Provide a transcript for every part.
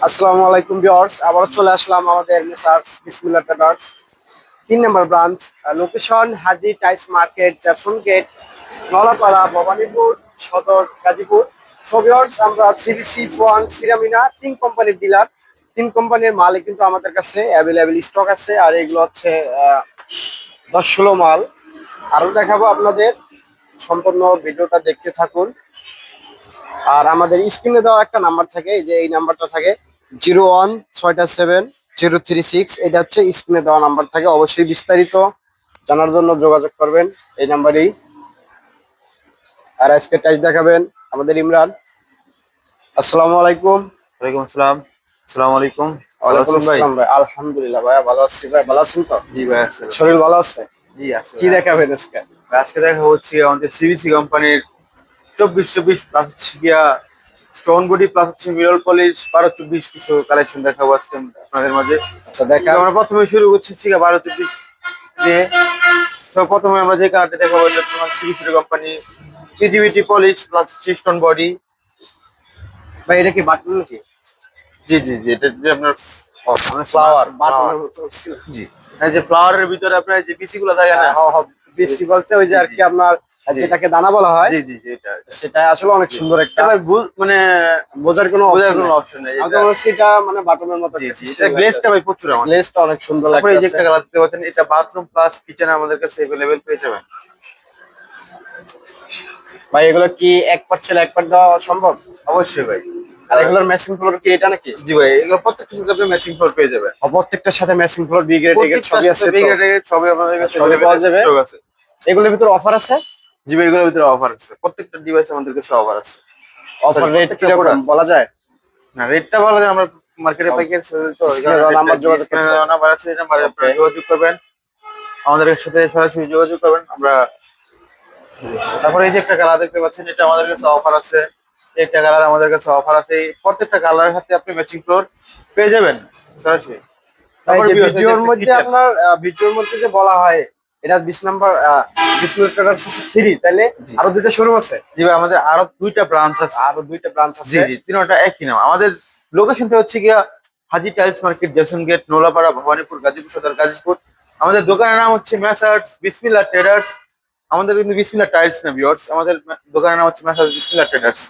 আসসালামু আলাইকুম ভিউয়ার্স, আবারও চলে আসলাম আমাদের মেসার্স বিসমিল্লাহ ট্রেডার্স 3 নম্বর ব্রাঞ্চ, লোকেশন হাজি টাইস মার্কেট, জাসন গেট, নলাপাড়া, ভবানীপুর সদর, গাজীপুর। সো ভিউয়ার্স, আমরা সিবিসি, ফোয়ান, সিরামিনা 3 কোম্পানির ডিলার। 3 কোম্পানির মালই কিন্তু আমাদের কাছে অ্যাভেলেবেল স্টক আছে, আর এগুলো হচ্ছে 10-16 মাল। আরো দেখাবো আপনাদের, সম্পূর্ণ ভিডিওটা দেখতে থাকুন। আর আমাদের স্ক্রিনে দেওয়া একটা নাম্বার থাকে, এই যে এই নাম্বারটা থাকে 0167 036, এটা হচ্ছে স্ক্রিনে দেওয়া নাম্বার থাকে। অবশ্যই বিস্তারিত জানার জন্য যোগাযোগ করবেন এই নাম্বারেই। আর আজকে টাইস দেখাবেন আমাদের ইমরান। আসসালামু আলাইকুম। ওয়ালাইকুম আসসালাম। আসসালামু আলাইকুম। ভালো ওয়ালাইকুম আছেন ভাই? আসসালাম ভাই, আলহামদুলিল্লাহ ভাইয়া ভালো আছি। ভাই ভালো আছেন তো? জি ভাই আছে। শরীর ভালো আছে? জি আছে কি ভাই। দেখাবেন আজকে? আজকে দেখা হচ্ছে আমাদের সিবিসি কোম্পানির 24-24 প্লাস হচ্ছে গিয়া স্টোন বডি প্লাস হচ্ছে মিরর পলিশ 12-24 কিছু কালেকশন দেখাবো আজকে আপনাদের মাঝে। আচ্ছা তো দেখান। আমরা প্রথমে শুরু করছি হচ্ছে গিয়া 12-24 দিয়ে। তো প্রথমে আমরা যে কালারটা দেখাবো এটা তোমার CBC company PGBT polish plus stone body. ভাই এটা কি বাটন নাকি? জি জি জি, এটা যে আপনার ফ্লাওয়ার ফ্লাওয়ার। বাটনের মতো ছিল। জি, এই যে ফ্লাওয়ারের ভিতরে আপনার যে বিসি গুলো থাকে না। বেশি বলতে ওই যে জি আর জি কি আপনার জি যেটাকে দানা বলা হয়, জি জি জি, এটা এটা। সেটা আসলে অনেক সুন্দর একটা, এটা ভাই মানে বোঝার কোনো বোঝার অপশন কোনো নাই। অপশন নেই আমি তো এটা। বলছি এটা মানে বাটনের মতো জি একটা জি, এটা সিস্টেম গ্লেজটা লাগতেছে। ভাই প্রচুর আমার। গ্লেজটা অনেক সুন্দর তারপরে এই যে লাগতেছে। একটা কালার দেখতে পাচ্ছেন, এটা বাথরুম প্লাস কিচেন আমাদের কাছে अवेलेबल পেয়ে যাবেন। ভাই এগুলো কি এক পার্ট ছেলে এক পার্ট দেওয়া সম্ভব? অবশ্যই ভাই। আর এগুলোর ম্যাচিং ফ্লোর কি এটা নাকি? জি ভাই, এগুলো প্রত্যেকটার সাথে আপনি ম্যাচিং ফ্লোর পেয়ে যাবেন। প্রত্যেকটার সাথে matching floor, B grade A grade প্রত্যেকটার সবই সাথে আছে তো? বিগেটে সবই আমাদের কাছে সবই अवेलेबल পাওয়া যাবে। স্টক আছে। এগুলোর ভিতরে অফার আছে? জি ভাই, এগুলোর ভিতরে অফার আছে, প্রত্যেকটা ডিভাইস আমাদের কাছে অফার আছে। অফার সরি, রেট প্রত্যেকটা কিরকম প্রোডাক্ট বলা যায়? না, রেটটা বলা যায়, আমরা মার্কেটে পাইকারি সেল তো এই স্ক্রিনে কারণে দেওয়া রেটটা নাম্বার যোগাযোগ স্ক্রিনে করতে দেওয়া হবে। নাম্বার আছে, এই নাম্বারে আপনারা ওকে। যোগাযোগ করবেন, আমাদের সাথে সরাসরি যোগাযোগ করবেন। আমরা তারপরে এই যে একটা কালার দেখতে পাচ্ছেন, এটা আমাদের কাছে অফার আছে। একটা কালার আমাদের কাছে অফার আছে, এই প্রত্যেকটা কালারের সাথে আপনি ম্যাচিং ফ্লোর পেয়ে যাবেন সরাসরি। ভাই তারপরে যে ভিউয়ার্স, এই যে ভিডিওর একটা মধ্যে কিচেন। আপনার ভিডিওর মধ্যে যে বলা হয় এটা 20 নম্বর 20 মিনিট টাকার 3, তাইলে জি আরো দুইটা শোরুম আছে? জি ভাই, আমাদের আরো দুইটা ব্রাঞ্চ আছে। আরো দুইটা ব্রাঞ্চ জি আছে? জি, তিনটা একই নাম। আমাদের লোকেশনটা হচ্ছে Giya Haji tiles market, Jason gate, Nolapara, Bhabanipur, Gazipur Sadar, Gazipur. আমাদের দোকানের নাম হচ্ছে মেসার্স বিসমিল্লাহ ট্রেডার্স। আমাদের কিন্তু বিসমিল্লাহ টাইলস না ভিউয়ার্স, আমাদের দোকানের নাম হচ্ছে মেসার্স বিসমিল্লাহ ট্রেডার্স।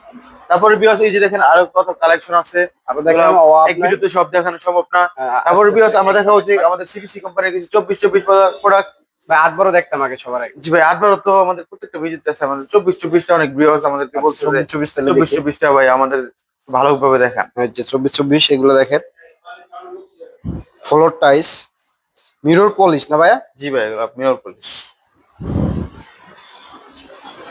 তারপরে ভিউয়ার্স, এই যে দেখেন আরো কত কালেকশন আছে, আরো এগুলা দেখেন ও এক আপনার ভিডিওতে সব দেখানো সম্ভব না। তারপরে আস্তে ভিউয়ার্স, আস্তে আমরা দেখা হচ্ছে আমাদের সিবিসি কোম্পানির কিছু 24-24 প্রোডাক্ট। ভাই 8 বারও দেখতাম আগে সবার আগে। জি ভাই, 8 তো আমাদের প্রত্যেকটা ভিডিওতে আছে। আমাদের 24-24টা অনেক ভিউয়ার্স আমাদেরকে বলছে যে 24 তাহলে দেখি। 24-24টা ভাই আমাদের ভালোভাবে দেখান। এই যে 24 এগুলো দেখেন, ফ্লোর টাইস, মিরর পলিশ না ভাইয়া? জি ভাই, এগুলো মিরর পলিশ।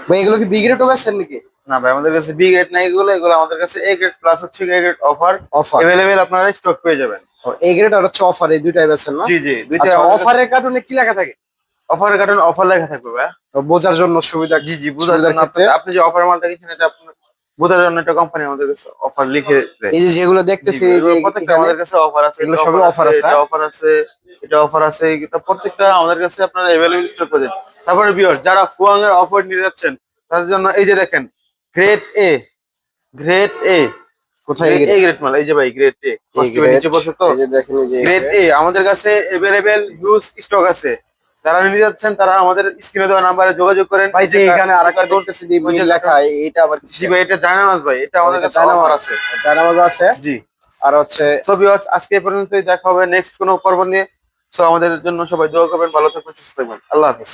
ভাই এগুলো কি বি গ্রেড আছেন নাকি? না ভাই, আমাদের কাছে বি গ্রেড নাই, এগুলো এগুলো আমাদের কাছে এ গ্রেড প্লাস হচ্ছে A grade offer offer, available, আপনারা স্টক পেয়ে যাবেন। এ গ্রেড আর হচ্ছে অফার, এই দুইটাই আছেন না? জি জি, দুইটা আচ্ছা, আমাদের কাছে অফারের কার্টুনে কি লেখা থাকে? অফারের কারণে অফার লেখা থাকবে ভাই। তো বোঝার জন্য সুবিধা, জি জি, বোঝার সুবিধার জন্য ক্ষেত্রে। আপনি যে অফার মালটা কিনছেন এটা আপনার বোঝার জন্য একটা কোম্পানি আমাদের কাছে অফার লিখে দেয়। এই যে যেগুলো জি দেখতেছি ভাই, এই যে এগুলো প্রত্যেকটা এখানে, আমাদের কাছে অফার আছে, এগুলো এটা সবই অফার অফার আছে, আছে, এটা হ্যাঁ? অফার আছে, এটা অফার আছে, এটা প্রত্যেকটা আমাদের কাছে আপনার अवेलेबल স্টক পাবেন। তারপরে ভিউয়ার্স, যারা ফুয়াং এর অফার নিতে যাচ্ছেন তাদের জন্য এই যে দেখেন, গ্রেড এ, গ্রেড এ, কোথায় গ্রেড এ গ্রেড মাল, এই যে ভাই গ্রেড এ, এ কষ্ট করে গ্রেড? নিচে বসে তো। এই যে দেখেন এই যে এ গ্রেড গ্রেড। এ আমাদের কাছে अवेलेबल হিউজ স্টক আছে। যারা নিতে যাচ্ছেন তারা আমাদের স্ক্রিনে দেওয়া নাম্বারে যোগাযোগ করেন। ভাই এই যে যে এখানে আরেকটা কার্টুন, দেখতেছি দি ওই মিল যে লেখা, কার্টুন। এটা আবার জি কিসের? ভাই, এটা জায়নামাজ ভাই, এটা আমাদের এটা কাছে চায়না অফার মাছ, আছে। চায়না মাছ আছে। জি। আর হচ্ছে সো ভিউয়ার্স, আজকে এ পর্যন্তই, দেখা হবে নেক্সট কোনো পর্ব নিয়ে। সো আমাদের জন্য সবাই দোয়া করবেন, ভালো থাকবেন, সুস্থ থাকবেন, আল্লাহ হাফেজ।